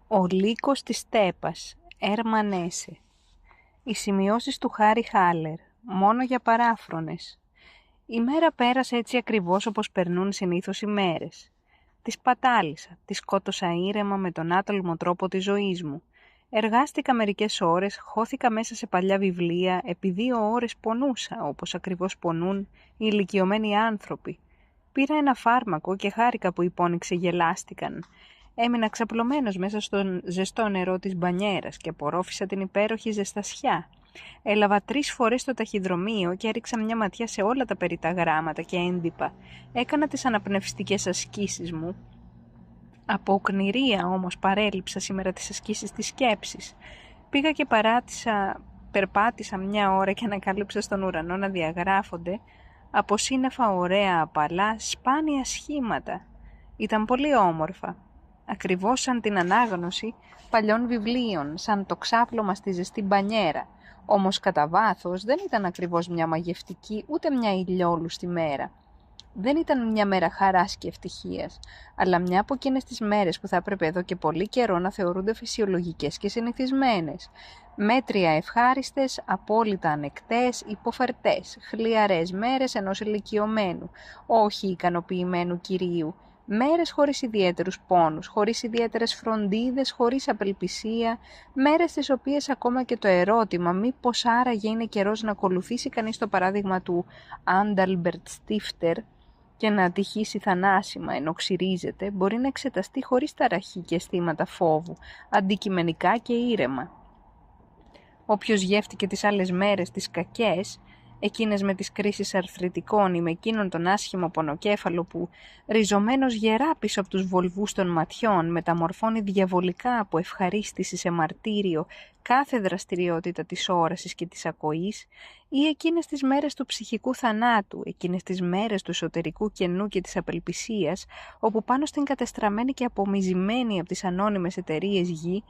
Ο λύκος της στέπας, Έρμαν Έσσε. Οι σημειώσεις του Χάρι Χάλερ, μόνο για παράφρονες. Η μέρα πέρασε έτσι ακριβώς όπως περνούν συνήθως οι μέρες. Τη πατάλησα, τη σκότωσα ήρεμα με τον άτολμο τρόπο της ζωής μου. Εργάστηκα μερικές ώρες, χώθηκα μέσα σε παλιά βιβλία, επί 2 ώρες πονούσα, όπως ακριβώς πονούν οι ηλικιωμένοι άνθρωποι. Πήρα ένα φάρμακο και χάρηκα που οι πόνοι ξεγελάστηκαν. Έμεινα ξαπλωμένος μέσα στο ζεστό νερό της μπανιέρας και απορρόφησα την υπέροχη ζεστασιά. Έλαβα 3 φορές το ταχυδρομείο και έριξα μια ματιά σε όλα τα περιτά γράμματα και έντυπα. Έκανα τις αναπνευστικές ασκήσεις μου. Από οκνηρία όμως παρέλειψα σήμερα τις ασκήσεις της σκέψης. Πήγα και περπάτησα 1 ώρα και ανακάλυψα στον ουρανό να διαγράφονται από σύννεφα ωραία απαλά σπάνια σχήματα. Ήταν πολύ όμορφα. Ακριβώς σαν την ανάγνωση παλιών βιβλίων, σαν το ξάπλωμα στη ζεστή μπανιέρα. Όμως κατά βάθος δεν ήταν ακριβώς μια μαγευτική ούτε μια ηλιόλουστη μέρα. Δεν ήταν μια μέρα χαράς και ευτυχίας, αλλά μια από εκείνες τις μέρες που θα έπρεπε εδώ και πολύ καιρό να θεωρούνται φυσιολογικές και συνηθισμένες. Μέτρια ευχάριστες, απόλυτα ανεκτές, υποφερτές, χλιαρές μέρες ενός ηλικιωμένου, όχι ικανοποιημένου κυρίου. Μέρες χωρίς ιδιαίτερους πόνους, χωρίς ιδιαίτερες φροντίδες, χωρίς απελπισία, μέρες τις οποίες ακόμα και το ερώτημα μήπως άραγε είναι καιρός να ακολουθήσει κανείς το παράδειγμα του Άνταλμπερτ Στίφτερ και να ατυχήσει θανάσιμα ενώ ξυρίζεται, μπορεί να εξεταστεί χωρίς ταραχή και αισθήματα φόβου, αντικειμενικά και ήρεμα. Όποιος γεύτηκε τις άλλες μέρες, τις κακές, εκείνες με τις κρίσεις αρθριτικών ή με εκείνον τον άσχημο πονοκέφαλο που, ριζωμένος γερά πίσω από τους βολβούς των ματιών, μεταμορφώνει διαβολικά από ευχαρίστηση σε μαρτύριο κάθε δραστηριότητα της όρασης και της ακοής, ή εκείνες τις μέρες του ψυχικού θανάτου, εκείνες τις μέρες του εσωτερικού κενού και της απελπισίας, όπου πάνω στην κατεστραμμένη και απομυζημένη από τις ανώνυμες εταιρείες γη,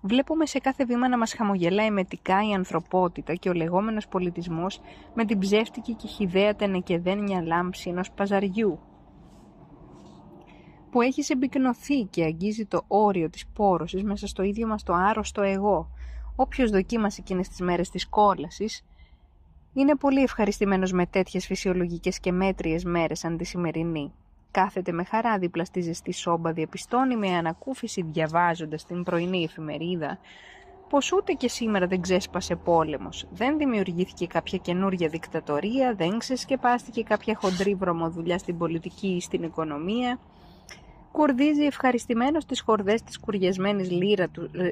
βλέπουμε σε κάθε βήμα να μας χαμογελάει εμετικά η ανθρωπότητα και ο λεγόμενος πολιτισμός με την ψεύτικη και χυδαία τενεκεδένια λάμψη ενός παζαριού που έχει συμπυκνωθεί και αγγίζει το όριο της πόρωσης μέσα στο ίδιο μας το άρρωστο εγώ. Όποιος δοκίμασε εκείνες τις μέρες της κόλασης είναι πολύ ευχαριστημένος με τέτοιες φυσιολογικές και μέτριες μέρες σαν τη σημερινή. Κάθεται με χαρά δίπλα στη ζεστή σόμπα, διαπιστώνει με ανακούφιση διαβάζοντας την πρωινή εφημερίδα πως ούτε και σήμερα δεν ξέσπασε πόλεμος, δεν δημιουργήθηκε κάποια καινούρια δικτατορία, δεν ξεσκεπάστηκε κάποια χοντρή βρωμοδουλειά στην πολιτική ή στην οικονομία. Κουρδίζει ευχαριστημένος τις χορδές της κουριασμένης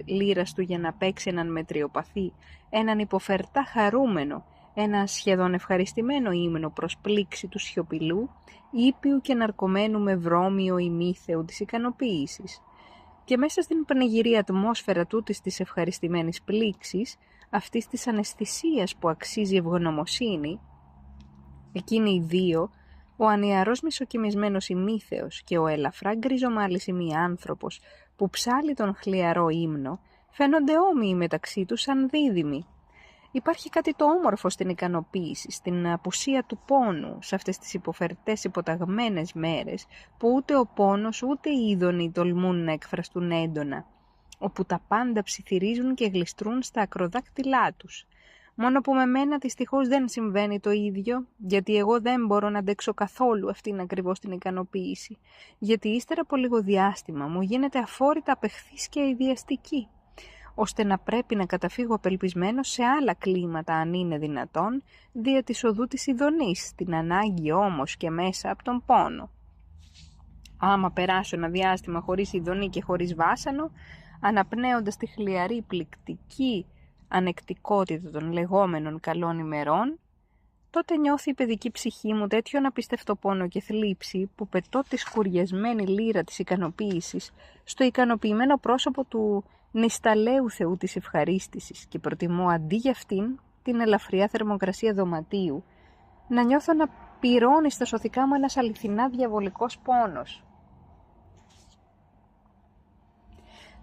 λύρας του για να παίξει έναν μετριοπαθή, έναν υποφερτά χαρούμενο, ένα σχεδόν ευχαριστημένο ύμνο προς πλήξη του σιωπηλού, ήπιου και ναρκωμένου με βρώμιο ημίθεου της ικανοποίησης. Και μέσα στην πανηγυρή ατμόσφαιρα τούτης της ευχαριστημένης πλήξης, αυτής της αναισθησίας που αξίζει ευγνωμοσύνη, εκείνοι οι δύο, ο ανιαρός μισοκοιμισμένος ημίθεος και ο ελαφρά γκριζομάλης ημιάνθρωπος που ψάλει τον χλιαρό ύμνο, φαίνονται όμοιοι μεταξύ τους σαν δίδυμοι. Υπάρχει κάτι το όμορφο στην ικανοποίηση, στην απουσία του πόνου, σε αυτές τις υποφερτές υποταγμένες μέρες, που ούτε ο πόνος ούτε οι είδονοι τολμούν να εκφραστούν έντονα, όπου τα πάντα ψιθυρίζουν και γλιστρούν στα ακροδάκτυλά τους. Μόνο που με μένα δυστυχώς δεν συμβαίνει το ίδιο, γιατί εγώ δεν μπορώ να αντέξω καθόλου αυτήν ακριβώς την ικανοποίηση, γιατί ύστερα από λίγο διάστημα μου γίνεται αφόρητα απεχθής και αηδιαστική, ώστε να πρέπει να καταφύγω απελπισμένος σε άλλα κλίματα αν είναι δυνατόν, δια της οδού της ειδονής, την ανάγκη όμως και μέσα από τον πόνο. Άμα περάσω ένα διάστημα χωρίς ειδονή και χωρίς βάσανο, αναπνέοντας τη χλιαρή πληκτική ανεκτικότητα των λεγόμενων καλών ημερών, τότε νιώθει η παιδική ψυχή μου τέτοιον απίστευτο πόνο και θλίψη που πετώ τη σκουριασμένη λύρα της ικανοποίησης στο ικανοποιημένο πρόσωπο του νησταλέου θεού της ευχαρίστησης και προτιμώ αντί για αυτήν την ελαφριά θερμοκρασία δωματίου να νιώθω να πυρώνει στα σωθικά μου ένας αληθινά διαβολικός πόνος.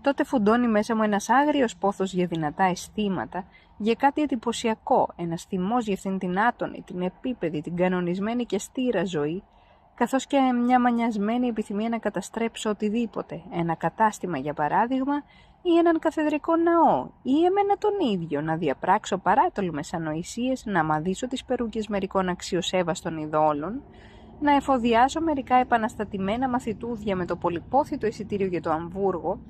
Τότε φουντώνει μέσα μου ένας άγριος πόθος για δυνατά αισθήματα, για κάτι εντυπωσιακό, ένας θυμός για αυτήν την άτονη, την επίπεδη, την κανονισμένη και στήρα ζωή, καθώς και μια μανιασμένη επιθυμία να καταστρέψω οτιδήποτε, ένα κατάστημα για παράδειγμα, ή έναν καθεδρικό ναό, ή εμένα τον ίδιο, να διαπράξω παράτολμες ανοησίες, να μαδίσω τις περούκες μερικών αξιοσέβαστων ειδόλων, να εφοδιάσω μερικά επαναστατημένα μαθητούδια με το πολυπόθητο εισιτήριο για το Αμβούργο,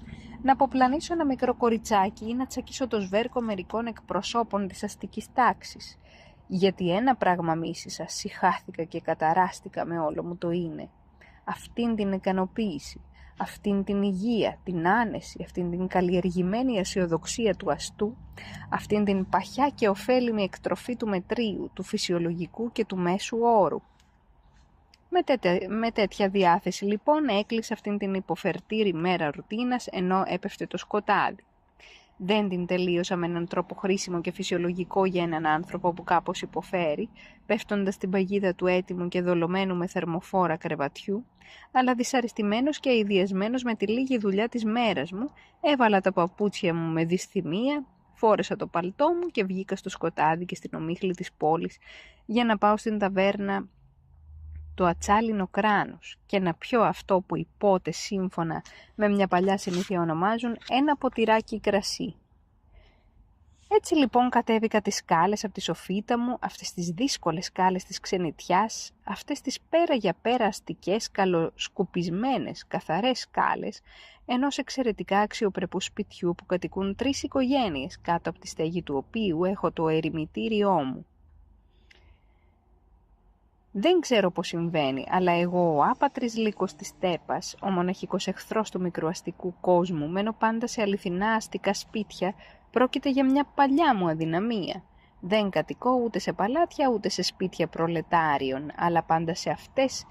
να αποπλανήσω ένα μικρό κοριτσάκι ή να τσακίσω το σβέρκο μερικών εκπροσώπων της αστικής τάξης. Γιατί ένα πράγμα μίσησα, συχάθηκα και καταράστηκα με όλο μου το είναι. Αυτήν την ικανοποίηση, αυτήν την υγεία, την άνεση, αυτήν την καλλιεργημένη αισιοδοξία του αστού, αυτήν την παχιά και ωφέλιμη εκτροφή του μετρίου, του φυσιολογικού και του μέσου όρου. Με τέτοια διάθεση λοιπόν έκλεισε αυτήν την υποφερτήρη μέρα ρουτίνας ενώ έπεφτε το σκοτάδι. Δεν την τελείωσα με έναν τρόπο χρήσιμο και φυσιολογικό για έναν άνθρωπο που κάπως υποφέρει, πέφτοντας στην παγίδα του έτοιμου και δολωμένου με θερμοφόρα κρεβατιού, αλλά δυσαρεστημένος και αηδιασμένος με τη λίγη δουλειά της μέρας μου, έβαλα τα παπούτσια μου με δυσθυμία, φόρεσα το παλτό μου και βγήκα στο σκοτάδι και στην ομίχλη της πόλης για να πάω στην ταβέρνα το ατσάλινο κράνος και να πιω αυτό που οι πότες σύμφωνα με μια παλιά συνήθεια ονομάζουν ένα ποτηράκι κρασί. Έτσι λοιπόν κατέβηκα τις σκάλες από τη σοφίτα μου, αυτές τις δύσκολες σκάλες της ξενιτιάς, αυτές τις πέρα για πέρα αστικές, καλοσκουπισμένες, καθαρές σκάλες, ενός εξαιρετικά αξιοπρεπού σπιτιού που κατοικούν 3 οικογένειες, κάτω από τη στέγη του οποίου έχω το ερημητήριό μου. Δεν ξέρω πώς συμβαίνει, αλλά εγώ ο άπατρης λύκος της στέπας, ο μοναχικός εχθρός του μικροαστικού κόσμου, μένω πάντα σε αληθινά αστικά σπίτια, πρόκειται για μια παλιά μου αδυναμία. Δεν κατοικώ ούτε σε παλάτια ούτε σε σπίτια προλετάριων, αλλά πάντα σε αυτές,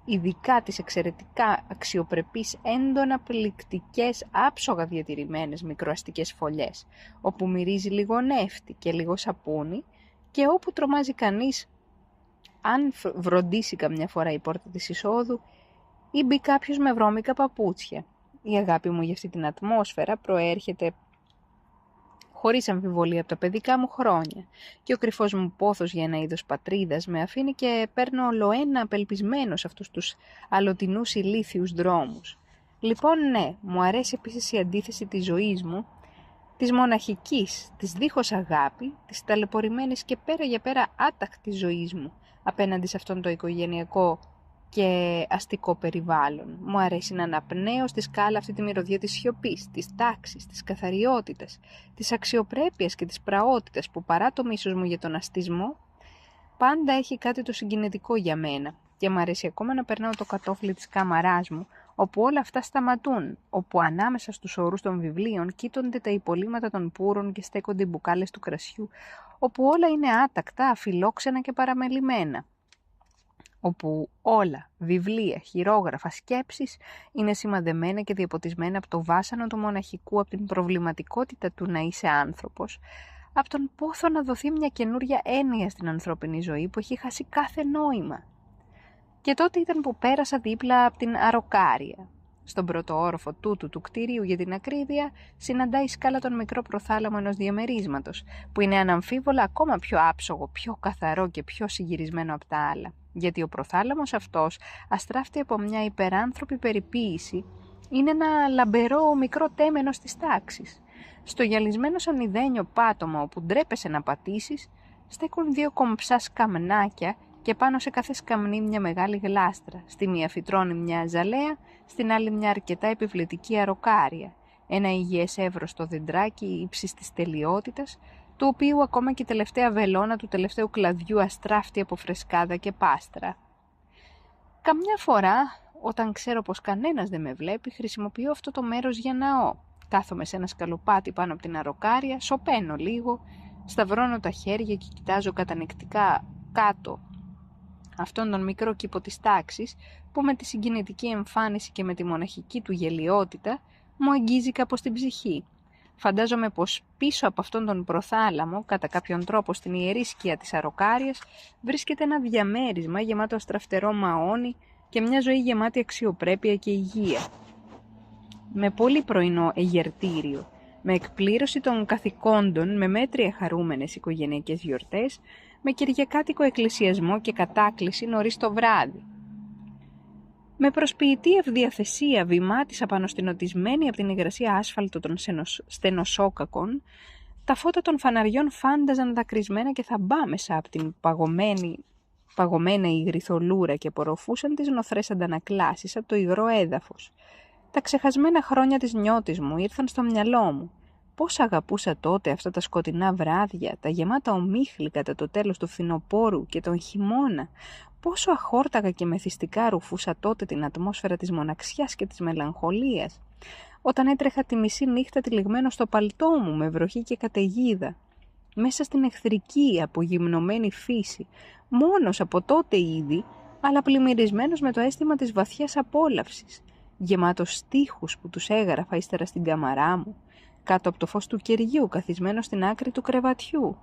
ειδικά τις εξαιρετικά αξιοπρεπείς, έντονα πληκτικές, άψογα διατηρημένες μικροαστικές φωλιές, όπου μυρίζει λίγο νεύτη και λίγο σαπούνι και όπου τρομάζει κανείς αν βροντίσει καμιά φορά η πόρτα της εισόδου ή μπει κάποιος με βρώμικα παπούτσια. Η αγάπη μου για αυτή την ατμόσφαιρα προέρχεται χωρίς αμφιβολία από τα παιδικά μου χρόνια και ο κρυφός μου πόθος για ένα είδος πατρίδας με αφήνει και παίρνω ολοένα απελπισμένο σε αυτούς τους αλλοτινούς ηλίθιους δρόμους. Λοιπόν ναι, μου αρέσει επίσης η αντίθεση της ζωής μου, της μοναχικής, της δίχως αγάπη, της ταλαιπωρημένης και πέρα για πέρα άτακτης ζωής μου, απέναντι σε αυτόν το οικογενειακό και αστικό περιβάλλον. Μου αρέσει να αναπνέω στη σκάλα αυτή τη μυρωδιά της σιωπής, της τάξης, της καθαριότητας, της αξιοπρέπειας και της πραότητας που παρά το μίσος μου για τον αστισμό, πάντα έχει κάτι το συγκινητικό για μένα και μου αρέσει ακόμα να περνάω το κατόφλι της κάμαράς μου, όπου όλα αυτά σταματούν, όπου ανάμεσα στους όρους των βιβλίων κοίτονται τα υπολείμματα των πούρων και στέκονται οι μπουκάλες του κρασιού, όπου όλα είναι άτακτα, αφιλόξενα και παραμελημένα. Όπου όλα, βιβλία, χειρόγραφα, σκέψεις είναι σημαδεμένα και διαποτισμένα από το βάσανο του μοναχικού, από την προβληματικότητα του να είσαι άνθρωπος, από τον πόθο να δοθεί μια καινούρια έννοια στην ανθρώπινη ζωή που έχει χάσει κάθε νόημα. Και τότε ήταν που πέρασα δίπλα από την Αροκάρια. Στον πρώτο όροφο τούτου του κτίριου, για την ακρίβεια, συναντάει η σκάλα τον μικρό προθάλαμο ενός διαμερίσματος, που είναι αναμφίβολα ακόμα πιο άψογο, πιο καθαρό και πιο συγκυρισμένο από τα άλλα. Γιατί ο προθάλαμος αυτός, αστράφτη από μια υπεράνθρωπη περιποίηση, είναι ένα λαμπερό μικρό τέμενος της τάξης. Στο γυαλισμένο σανιδένιο πάτωμα όπου ντρέπεσαι να πατήσεις, στέκουν 2 κομψά σκαμνάκια και πάνω σε κάθε σκαμνή μια μεγάλη γλάστρα. Στη μία φυτρώνει μια ζαλέα, στην άλλη μια αρκετά επιβλητική αροκάρια. Ένα υγιές εύρωστο δεντράκι ύψης της τελειότητας, του οποίου ακόμα και η τελευταία βελόνα του τελευταίου κλαδιού αστράφτει από φρεσκάδα και πάστρα. Καμιά φορά, όταν ξέρω πως κανένας δεν με βλέπει, χρησιμοποιώ αυτό το μέρος για ναό. Κάθομαι σε ένα σκαλοπάτι πάνω από την αροκάρια, σωπαίνω λίγο, σταυρώνω τα χέρια και κοιτάζω κατανεκτικά κάτω αυτόν τον μικρό κήπο της τάξης που με τη συγκινητική εμφάνιση και με τη μοναχική του γελιότητα μου αγγίζει κάπως την ψυχή. Φαντάζομαι πως πίσω από αυτόν τον προθάλαμο, κατά κάποιον τρόπο στην ιερή σκιά της αροκάριας, βρίσκεται ένα διαμέρισμα γεμάτο αστραφτερό μαόνι και μια ζωή γεμάτη αξιοπρέπεια και υγεία. Με πολύ πρωινό εγερτήριο, με εκπλήρωση των καθηκόντων, με μέτρια χαρούμενες οικογενειακές γιορτές, με κυριακάτικο εκκλησιασμό και κατάκληση νωρίς το βράδυ. Με προσποιητή ευδιαθεσία βημάτισα πάνω στην οτισμένη από την υγρασία άσφαλτο των στενοσόκακων, τα φώτα των φαναριών φάνταζαν δακρυσμένα και θαμπά μέσα από την παγωμένη υγρηθολούρα και απορροφούσαν τις νοθρές αντανακλάσεις από το υγρό έδαφος. Τα ξεχασμένα χρόνια της νιώτης μου ήρθαν στο μυαλό μου. Πώς αγαπούσα τότε αυτά τα σκοτεινά βράδια, τα γεμάτα ομίχλη κατά το τέλος του φθινοπόρου και τον χειμώνα. Πόσο αχόρταγα και μεθυστικά ρουφούσα τότε την ατμόσφαιρα της μοναξιάς και της μελαγχολίας, όταν έτρεχα τη μισή νύχτα τυλιγμένο στο παλτό μου με βροχή και καταιγίδα, μέσα στην εχθρική απογυμνωμένη φύση, μόνος από τότε ήδη, αλλά πλημμυρισμένος με το αίσθημα της βαθιάς απόλαυσης, γεμάτος στίχους που τους έγραφα ύστερα στην καμαρά μου, κάτω από το φως του κεριού, καθισμένο στην άκρη του κρεβατιού.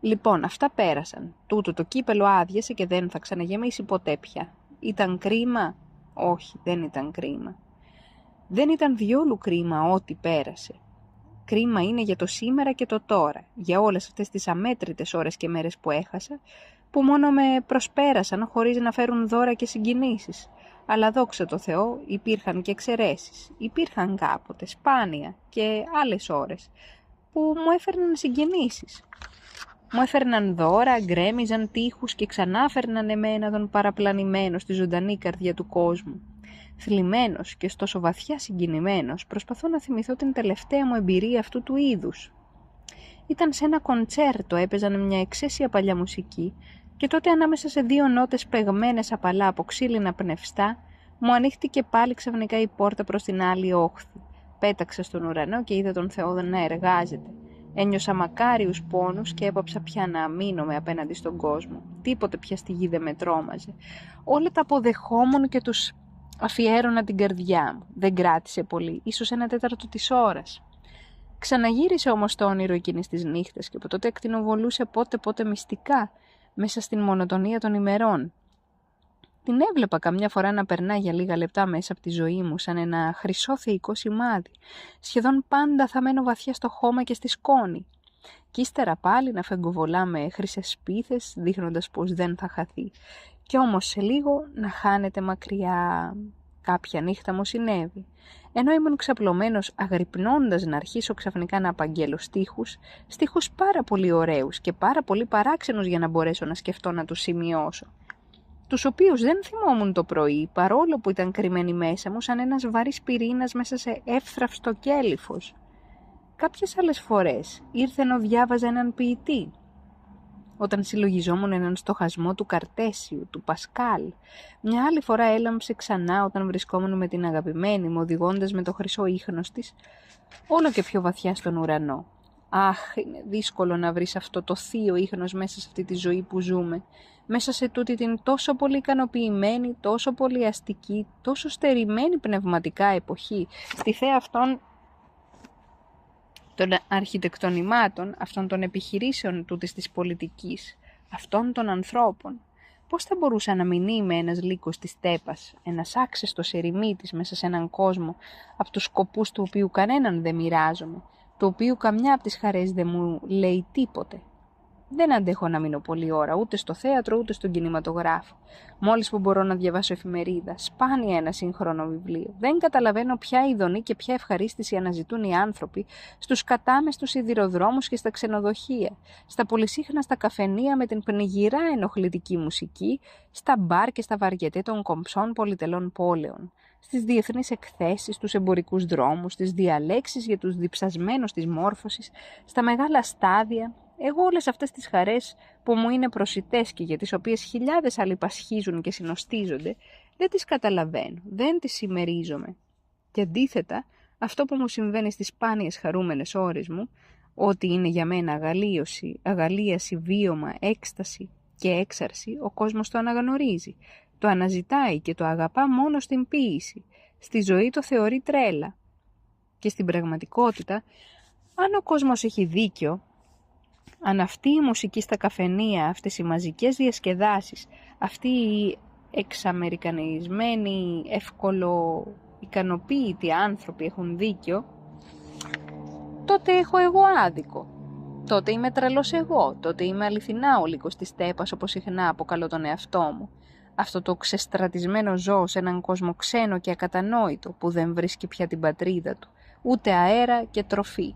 Λοιπόν, αυτά πέρασαν. Τούτο το κύπελο άδειασε και δεν θα ξαναγεμίσει ποτέ πια. Ήταν κρίμα? Όχι, δεν ήταν κρίμα. Δεν ήταν διόλου κρίμα ό,τι πέρασε. Κρίμα είναι για το σήμερα και το τώρα, για όλες αυτές τις αμέτρητες ώρες και μέρες που έχασα, που μόνο με προσπέρασαν χωρίς να φέρουν δώρα και συγκινήσεις. Αλλά δόξα τω Θεώ υπήρχαν και εξαιρέσεις. Υπήρχαν κάποτε, σπάνια και άλλες ώρες, που μου έφερναν συγκινήσεις. Μου έφερναν δώρα, γκρέμιζαν τείχους και ξανά φέρναν εμένα τον παραπλανημένο στη ζωντανή καρδιά του κόσμου. Θλιμμένος και τόσο βαθιά συγκινημένος, προσπαθώ να θυμηθώ την τελευταία μου εμπειρία αυτού του είδους. Ήταν σε ένα κοντσέρτο, έπαιζαν μια εξαίσια παλιά μουσική και τότε ανάμεσα σε δύο νότες παιγμένες απαλά από ξύλινα πνευστά, μου ανοίχτηκε πάλι ξαφνικά η πόρτα προς την άλλη όχθη. Πέταξα στον ουρανό και είδα τον Θεό να εργάζεται. Ένιωσα μακάριους πόνους και έπαψα πια να αμήνομαι απέναντι στον κόσμο. Τίποτε πια στη γη δεν με τρόμαζε. Όλα τα αποδεχόμουν και τους αφιέρωνα την καρδιά μου. Δεν κράτησε πολύ, ίσως 1/4 της ώρας. Ξαναγύρισε όμως το όνειρο εκείνης της νύχτας και από τότε ακτινοβολούσε πότε μυστικά μέσα στην μονοτονία των ημερών. Την έβλεπα καμιά φορά να περνά για λίγα λεπτά μέσα από τη ζωή μου σαν ένα χρυσό θεϊκό σημάδι, σχεδόν πάντα θαμμένο βαθιά στο χώμα και στη σκόνη. Κι ύστερα πάλι να φεγκοβολά με χρυσές σπίθες, δείχνοντας πως δεν θα χαθεί. Κι όμως σε λίγο να χάνεται μακριά. Κάποια νύχτα μου συνέβη. Ενώ ήμουν ξαπλωμένος αγρυπνώντας να αρχίσω ξαφνικά να απαγγέλω στίχους πάρα πολύ ωραίους και πάρα πολύ παράξενους για να μπορέσω να σκεφτώ να τους σημειώσω. Τους οποίους δεν θυμόμουν το πρωί, παρόλο που ήταν κρυμμένοι μέσα μου σαν ένας βαρύς πυρήνας μέσα σε εύθραυστο κέλυφος. Κάποιες άλλες φορές ήρθε ενώ διάβαζα έναν ποιητή. Όταν συλλογιζόμουν έναν στοχασμό του Καρτέσιου, του Πασκάλ. Μια άλλη φορά έλαμψε ξανά όταν βρισκόμουν με την αγαπημένη μου, οδηγώντας με το χρυσό ίχνος της, όλο και πιο βαθιά στον ουρανό. Αχ, είναι δύσκολο να βρεις αυτό το θείο ίχνος μέσα σε αυτή τη ζωή που ζούμε. Μέσα σε τούτη την τόσο πολύ ικανοποιημένη, τόσο πολύ αστική, τόσο στερημένη πνευματικά εποχή, στη θέα αυτών των αρχιτεκτονημάτων, αυτών των επιχειρήσεων τούτης της πολιτικής, αυτών των ανθρώπων. Πώς θα μπορούσα να μην είμαι ένας λύκος της στέπας, ένας άξεστος ερημίτης μέσα σε έναν κόσμο, από τους σκοπούς του οποίου κανέναν δεν μοιράζομαι, του οποίου καμιά από τις χαρές δεν μου λέει τίποτε. Δεν αντέχω να μείνω πολλή ώρα ούτε στο θέατρο ούτε στον κινηματογράφο. Μόλις που μπορώ να διαβάσω εφημερίδα, σπάνια ένα σύγχρονο βιβλίο. Δεν καταλαβαίνω ποια ειδονή και ποια ευχαρίστηση αναζητούν οι άνθρωποι στους κατάμεστους σιδηροδρόμους και στα ξενοδοχεία, στα πολυσύχναστα καφενεία με την πνιγυρά ενοχλητική μουσική, στα μπαρ και στα βαριετέ των κομψών πολυτελών πόλεων, στις διεθνείς εκθέσεις, στους εμπορικούς δρόμους, στις διαλέξεις για τους διψασμένους της μόρφωσης, στα μεγάλα στάδια. Εγώ όλες αυτές τις χαρές που μου είναι προσιτές και για τις οποίες χιλιάδες άλλοι πασχίζουν και συνοστίζονται, δεν τις καταλαβαίνω, δεν τις συμμερίζομαι. Και αντίθετα, αυτό που μου συμβαίνει στις σπάνιες χαρούμενες ώρες μου, ότι είναι για μένα αγαλίαση, βίωμα, έκσταση και έξαρση, ο κόσμος το αναγνωρίζει, το αναζητάει και το αγαπά μόνο στην ποίηση. Στη ζωή το θεωρεί τρέλα. Και στην πραγματικότητα, αν ο κόσμος έχει δίκιο, αν αυτή η μουσική στα καφενεία, αυτές οι μαζικές διασκεδάσεις, αυτοί οι εξαμερικανισμένοι, εύκολο ικανοποίητοι άνθρωποι έχουν δίκιο, τότε έχω εγώ άδικο. Τότε είμαι τρελός εγώ, τότε είμαι αληθινά ο λύκος της στέπας, όπως συχνά αποκαλώ τον εαυτό μου. αυτό το ξεστρατισμένο ζώο σε έναν κόσμο ξένο και ακατανόητο που δεν βρίσκει πια την πατρίδα του, ούτε αέρα και τροφή.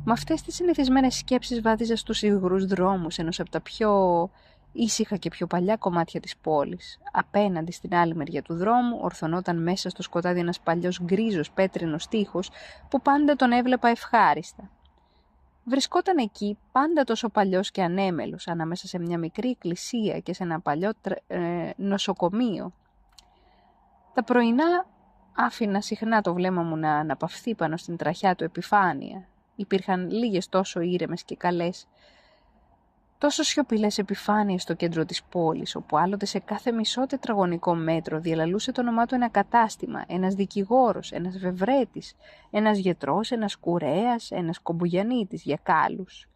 Με αυτές τις συνηθισμένες σκέψεις βάδιζα στους υγρούς δρόμους ενός από τα πιο ήσυχα και πιο παλιά κομμάτια της πόλης. Απέναντι στην άλλη μεριά του δρόμου ορθωνόταν μέσα στο σκοτάδι ένας παλιός γκρίζος πέτρινος τοίχος που πάντα τον έβλεπα ευχάριστα. Βρισκόταν εκεί πάντα τόσο παλιός και ανέμελος, ανάμεσα σε μια μικρή εκκλησία και σε ένα παλιό νοσοκομείο. Τα πρωινά άφηνα συχνά το βλέμμα μου να αναπαυθεί πάνω στην τραχιά του επιφάνεια. Υπήρχαν λίγες τόσο ήρεμες και καλές, τόσο σιωπηλές επιφάνειες στο κέντρο της πόλης, όπου άλλοτε σε κάθε μισό τετραγωνικό μέτρο διαλαλούσε το όνομά του ένα κατάστημα, ένας δικηγόρος, ένας βευρέτης, ένας γιατρός, ένας κουρέας, ένας κομπουγιανίτης για κάλους.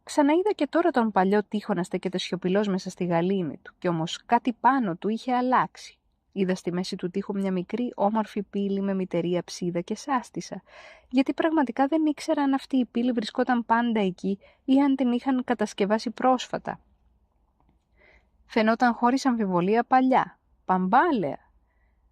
Ξαναείδα και τώρα τον παλιό τοίχο να στέκεται σιωπηλός μέσα στη γαλήνη του, κι όμως κάτι πάνω του είχε αλλάξει. Είδα στη μέση του τοίχου μια μικρή όμορφη πύλη με μυτερία ψίδα και σάστισα, γιατί πραγματικά δεν ήξερα αν αυτή η πύλη βρισκόταν πάντα εκεί ή αν την είχαν κατασκευάσει πρόσφατα. Φαινόταν χωρίς αμφιβολία παλιά, παμπάλαια.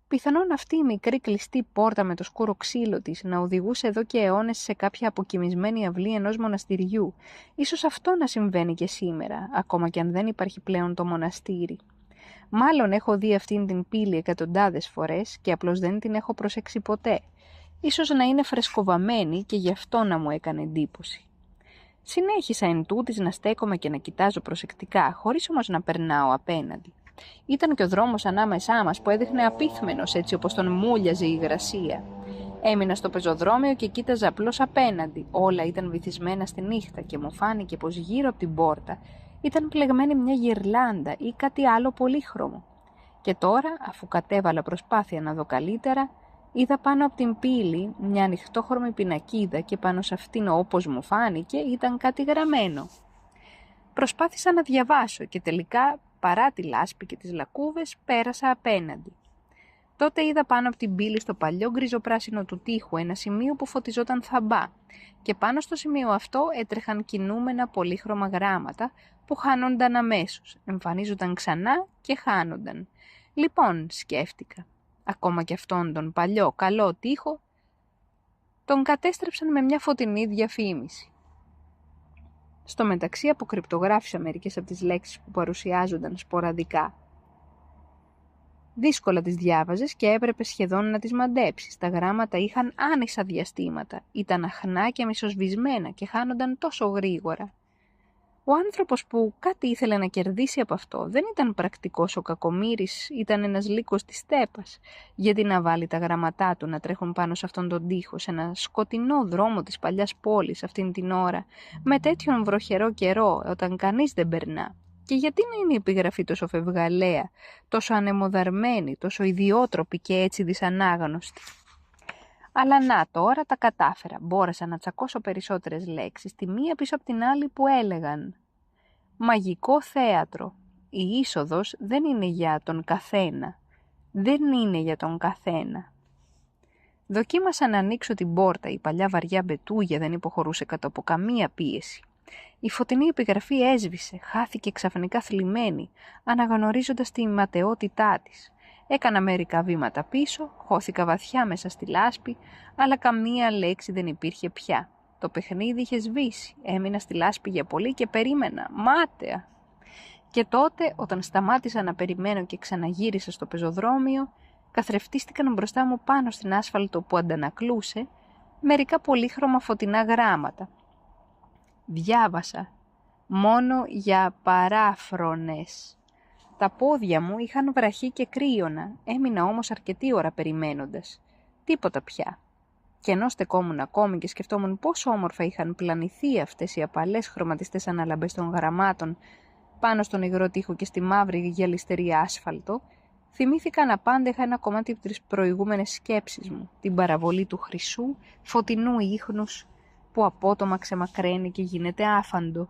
Πιθανόν αυτή η μικρή κλειστή πόρτα με το σκούρο ξύλο της να οδηγούσε εδώ και αιώνες σε κάποια αποκοιμισμένη αυλή ενός μοναστηριού. Ίσως αυτό να συμβαίνει και σήμερα, ακόμα και αν δεν υπάρχει πλέον το μοναστήρι. Μάλλον έχω δει αυτήν την πύλη εκατοντάδες φορές και απλώς δεν την έχω προσέξει ποτέ. Ίσως να είναι φρεσκοβαμένη και γι' αυτό να μου έκανε εντύπωση. Συνέχισα εν τούτης να στέκομαι και να κοιτάζω προσεκτικά, χωρίς όμως να περνάω απέναντι. Ήταν και ο δρόμος ανάμεσά μας που έδειχνε απίθμενος, έτσι όπως τον μούλιαζε η υγρασία. Έμεινα στο πεζοδρόμιο και κοίταζα απλώς απέναντι. Όλα ήταν βυθισμένα στη νύχτα και μου φάνηκε πως γύρω από την πόρτα ήταν πλεγμένη μια γυρλάντα ή κάτι άλλο πολύχρωμο. Και τώρα, αφού κατέβαλα προσπάθεια να δω καλύτερα, είδα πάνω από την πύλη μια ανοιχτόχρωμη πινακίδα και πάνω σε αυτήν, όπως μου φάνηκε, ήταν κάτι γραμμένο. Προσπάθησα να διαβάσω και τελικά, παρά τη λάσπη και τις λακκούβες, πέρασα απέναντι. Τότε είδα πάνω από την πύλη στο παλιό γκριζοπράσινο του τοίχου ένα σημείο που φωτιζόταν θαμπά και πάνω στο σημείο αυτό έτρεχαν κινούμενα πολύχρωμα γράμματα που χάνονταν αμέσως, εμφανίζονταν ξανά και χάνονταν. Λοιπόν, σκέφτηκα, ακόμα και αυτόν τον παλιό καλό τοίχο τον κατέστρεψαν με μια φωτεινή διαφήμιση. Στο μεταξύ αποκρυπτογράφησα μερικές από τις λέξεις που παρουσιάζονταν σποραδικά. Δύσκολα τις διάβαζες και έπρεπε σχεδόν να τις μαντέψεις. Τα γράμματα είχαν άνισα διαστήματα, ήταν αχνά και μισοσβησμένα και χάνονταν τόσο γρήγορα. Ο άνθρωπος που κάτι ήθελε να κερδίσει από αυτό δεν ήταν πρακτικός ο κακομοίρης, ήταν ένας λύκος της στέπας, γιατί να βάλει τα γραμματά του να τρέχουν πάνω σε αυτόν τον τοίχο, σε ένα σκοτεινό δρόμο της παλιάς πόλης αυτήν την ώρα, με τέτοιον βροχερό καιρό, όταν κανείς δεν περνά. Και γιατί να είναι η επιγραφή τόσο φευγαλαία, τόσο ανεμοδαρμένη, τόσο ιδιότροπη και έτσι δυσανάγνωστη. Αλλά να τώρα τα κατάφερα, μπόρεσα να τσακώσω περισσότερες λέξεις, τη μία πίσω από την άλλη που έλεγαν «Μαγικό θέατρο, η είσοδος δεν είναι για τον καθένα, δεν είναι για τον καθένα». Δοκίμασα να ανοίξω την πόρτα, η παλιά βαριά μπετούγια δεν υποχωρούσε κάτω από καμία πίεση. Η φωτεινή επιγραφή έσβησε, χάθηκε ξαφνικά θλιμμένη, αναγνωρίζοντας τη ματαιότητά της. Έκανα μερικά βήματα πίσω, χώθηκα βαθιά μέσα στη λάσπη, αλλά καμία λέξη δεν υπήρχε πια. Το παιχνίδι είχε σβήσει, έμεινα στη λάσπη για πολύ και περίμενα, μάταια. Και τότε, όταν σταμάτησα να περιμένω και ξαναγύρισα στο πεζοδρόμιο, καθρεφτίστηκαν μπροστά μου πάνω στην άσφαλτο που αντανακλούσε μερικά πολύχρωμα φωτεινά γράμματα. Διάβασα μόνο για παράφρονες. Τα πόδια μου είχαν βραχεί και κρύωνα, έμεινα όμως αρκετή ώρα περιμένοντας. Τίποτα πια. Και ενώ στεκόμουν ακόμη και σκεφτόμουν πόσο όμορφα είχαν πλανηθεί αυτές οι απαλές χρωματιστές αναλαμπές των γραμμάτων πάνω στον υγρό τοίχο και στη μαύρη γυαλιστερή άσφαλτο, θυμήθηκα αναπάντεχα ένα κομμάτι από τις προηγούμενες σκέψεις μου, την παραβολή του χρυσού, φωτεινού ίχνους που απότομα ξεμακραίνει και γίνεται άφαντο.